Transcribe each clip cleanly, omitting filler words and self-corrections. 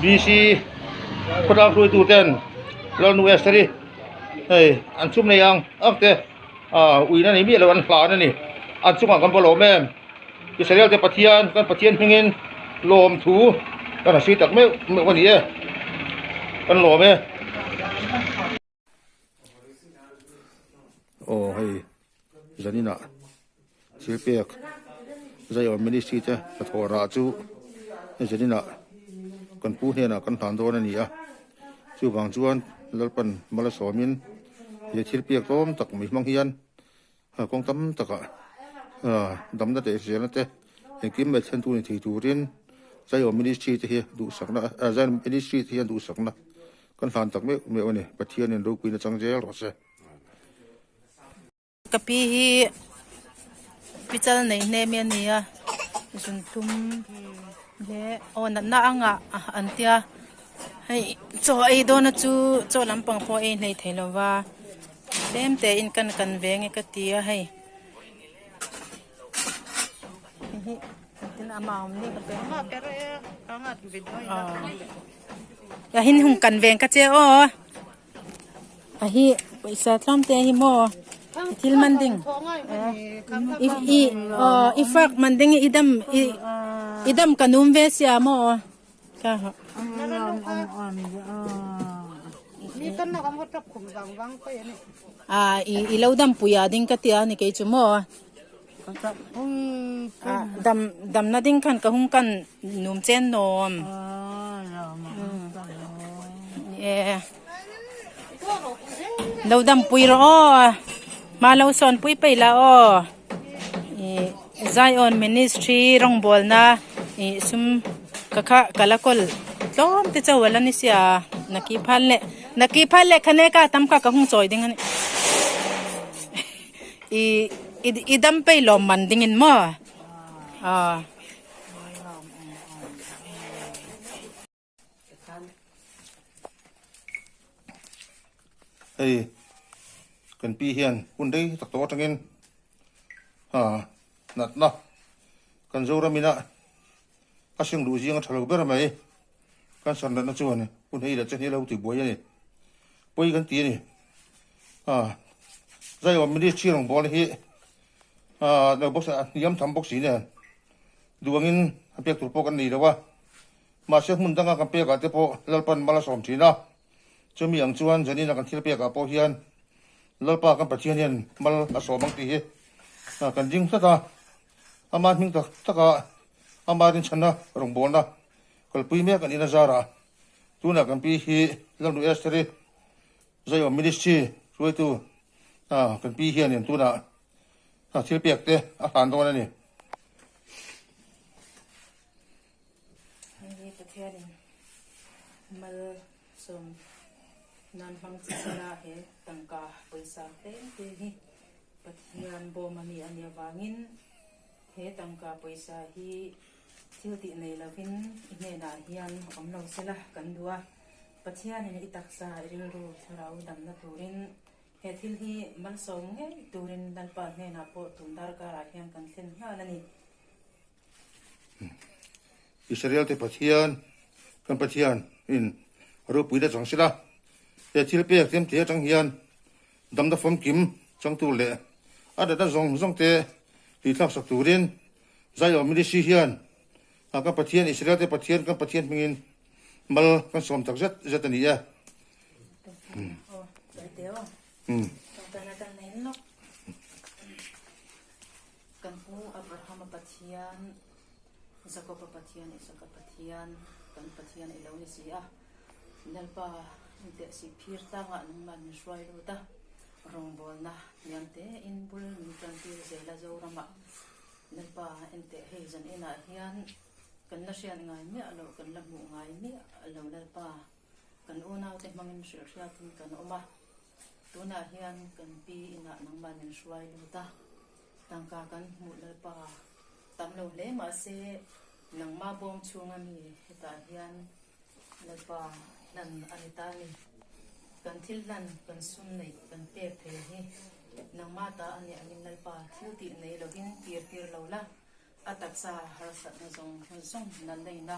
BC พระคุยตูเต้นเราหนูเอสตีเฮ้ยอันชุ่มในยังอักเตอุยนั่นนี่มีอะไรวันหลานนั่นนี่อันชุ่มกันปลอมแม่อิสราเอลจะปะเทียนกันปะเทียนเพียงลมถูกันสีตักไม่วันนี้กันลมไหมโอ้เฮ้ยจันนี่นะเสียเปียกใจอ่อนไม่ได้สิเจ้าทอราจูจันนี่นะกันพูดเนี่ยนะกันถามตัวนั่นนี่จูบางจวนแล้วเป็นมาลสอมินอย่าเสียเปียกต้มตักมีมังเฮียนกองตั้มตักดำนั่นเองเสียนั่นเองยังกินไม่ทันตัวนี่ที่ตัวเรียนใจอ่อนไม่ได้สิเจ้าดูสักนะใจไม่ได้สิเจ้าดูสักนะกันถามตักไม่วันนี้ปะเทียนเนี่ยรู้ปีนจังเจ้าหรอเสียกะปีพิจารณาในเมียนี่ส่วนทุ่มเล่โอ้นั่นน่าอ่ะอันเดียให้โจไอโดนจูโจลำปังพอเอในไทยละว่าเล่มแต่อินกันเวงก็เตียให้tin ama om ni ka pe ma pero anga video ya hin hung kan veng ka che o a hi paisa tlam te hi mo til manding if fak manding idam kanum ve sia mo ka ni kan na kam ta khum gang gang pa yani ilaudam puya ding ka tia ni ke chu mo dam na ding kan ka hung kan num chen nom lâu đâm pui rõ mà lâu son pui pay la o Zion Ministry rong bol na sum kaka kalakol tom te chawala ni sia nakipal le khane ka tam ka hung choi ding ani idam pay lom man dingin moเฮ้ยกันปีเฮียนคุณได้ตักตัวจังเงินนัดนะกันโจรามินะก็เสียงดูเสียงทะเลาะเบอร์ไหมกันสันนัดนะจวนคุณให้เด็กเจ้านี่เราถือบ่อยนี่บ่อยกันตีนี่ใจว่าไม่ได้เชื่อหลวงบอลเลยเราบอกว่าย้ำทำบอกสีเนี่ยดูว่าเงินเปียกถูกปกันนี่แล้วว่ามาเชื่อมุ่งตั้งกันเปียกกันแต่พอเราเป็นมาละสมทีนะจะมีอย่างจวนจะนี่นักที่เปียกกับพอเฮียนแล้วป้ากันประเทศเนี่ยมาละสมบางทีกันจริงซะตาอามาทิ้งตะกะอามาดินชนะหลวงบอลนะก็ปีเมียกันอินาจาระตัวนักกันปีฮีเราดูเอสเตอร์ใจว่าไม่ได้ชีช่วยตัวกันปีเฮียเนี่ยตัวน่ะที่เปียกเตะอาหารตัวนั้นนี่ประเทศมาสมนันฟังจิตนาเหตังกาไปสาเต้นที่ประเทศโบมานีอันยาวางินเหตังกาไปสาฮีที่ติในละวินเนนาเฮียนอมเราเสละกันดัวประเทศนี้อิตักษาเรื่องรู้เราดำนัตูรินเหตุที่มันส่งให้ตูรินดันปาเนนาโปตุนดาร์การาเฮียนกันเส้นนั่นนี่อิสราเอลที่ประเทศกันประเทศอินรูปวิธีจังสิละแต่ที่เปียกเต็มเทียจังเฮียนดำดับฟอมกิมจังตูเล่อาจจะต้องส่งเตะที่ทักสักตูรินใจออกไม่ได้ซีเฮียนกันประเทศอิสราเอลที่ประเทศกันประเทศมินมากันสมตักจัดนี่เดี๋ยวตอนนั้นเห็นหรอกกันผู้อับราฮัมประเทศอิสกปประเทศอิสกประเทศกันประเทศอิลานิเซียนั่นป่ะเด็กสิพิรตางานมันช่วยรู้ตารองบอลนะยันเตอินบุลมีกันที่เซลาโจรามานั่นป่ะอินเตเฮจันเอนาเฮียนกันนัชยันไงเนี่ยเรากันละหมู่ไงเนี่ยเรานั่นป่ะกันอุณาเตมังอินเสียเสียตินกันออกมาตัวน่ะเฮียนกันปีอินะนังมันช่วยรู้ตาตั้งกากันหมู่นั่นป่ะตามเราเล่มาเสนังมาบอมช่วงนี้ตาเฮียนนั่นป่ะนั่นอันนี้ตานี่กันทิลนั่นกันซุ่มนี่กันเปียกเทนี่นังมาตาอันนี้นั่นป่ะที่ติดในเรากินเตียเรา la atak sa harsat na zong nan lei na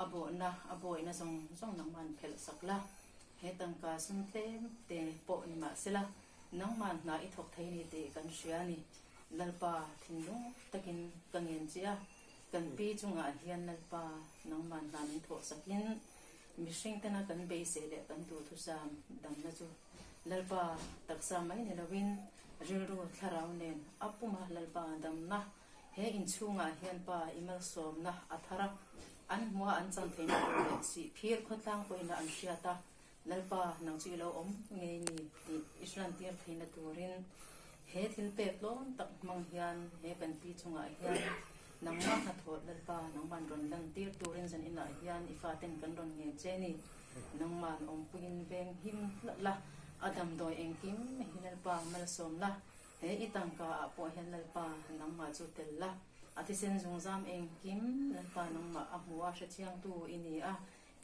abo na zong nang man phel sak la he tang ka sun te po ni ma sila nang man na ithok thei ni te kan shia ni lalpa thinlung takin kangen chia kan pi chunga hian lalpa nang man na ni tho sakin mishing tana kan be se le kan tu thu sam dam na chu lalpa taksa mai ne lawin rilru tharau nen apuma lalpa dam na he in chunga hian pa imal som na athara an mua an chang thein le si phir khotlang koina an shiata lalpa nang chi lo om nge ni ti isran tiar theina turin he thil pek lon tak mang hian he kan pi chunga hian nang ma kha thot lalpa nang man ron lan tir turin zan ina hian ifaten kan ron nge cheni nang man om puin beng him la adam doi engkim hinalpa mal som la he itang ka apo hian lalpa nang ma chu tel la atisen zungzam engkim lalpa nang ma ahua sha chiang tu ini a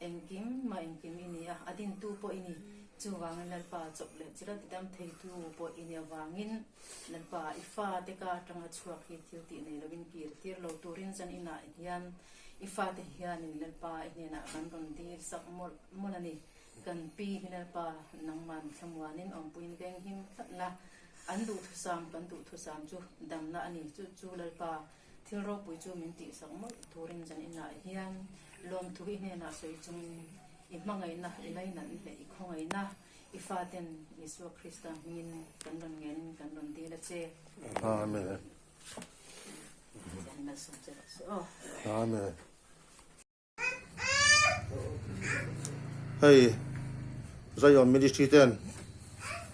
engkim ma engkim ini a adin tu po ini chu wangan lalpa chop le chira tidam thei tu po ini wangin lalpa ifa te ka tanga chuak hi thil ti nei lovin kir tir lo turin chan ina hian ifa te hian in lalpa ine na kan ron ti sak molani kan pi hinalpa nang man thamwanin om puin geng him la an du thu sam chu dam na ani chu lalpa thilro pui chu min ti sak mo turin chan ina hian lom thu hi ne na soi chung i mangai na ilai nan le i khongai na ifaten Yesu Krista min kan ron ngen kan ron ti la che amen amen hey Zion Ministry ten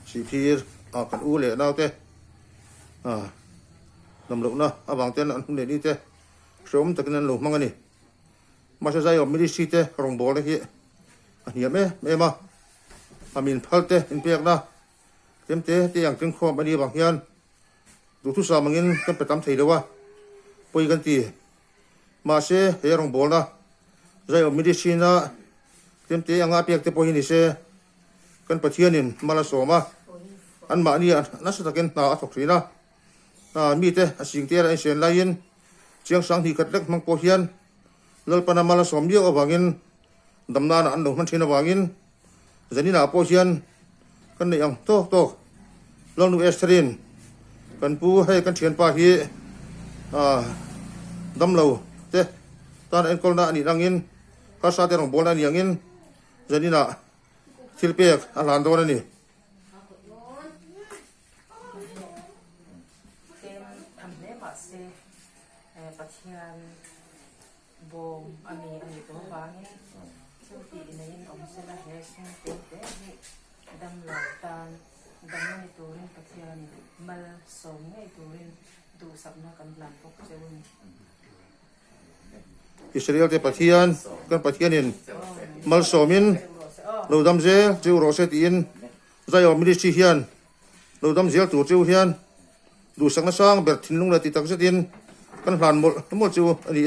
si phir kan u le nau te nam lo na awang ten an ne ni te som takin lo mangani ma sa Zion Ministry te rong bol hi ani me ma amin phalte in pek na temte te yang teng khom ani bang hian du thu sa mangin kan petam thei lewa poi kan ti ma se he rong bol na Zion Ministry na temte anga pek te poi ni se kan pathianin mala soma an ma ni na sa takin na athok rina mi te asing te ra sen lain chiang sang hi khatlek mang po hian lalpana mala som dio awangin damna na an lo man thina wangin zanina po hian kan nei ang to long nu estrin kan pu hai kan thian pa hi dam lo te tan en kol na ni rangin ka sa te rong bol na ni angin zanina thilpek alan do na ni pathian bom ani to wangin chu ti inain om sela he sung te dam la tan dam ni turin pathian mal som ngai turin du sabna kan plan pok chewin Israel te pathian kan pathianin mal somin lo dam je chu ro se tin Zion Ministry hian lo dam zel tu chu hian du sang na sang ber thinlung la ti tak se tin kan hlan mol chu ani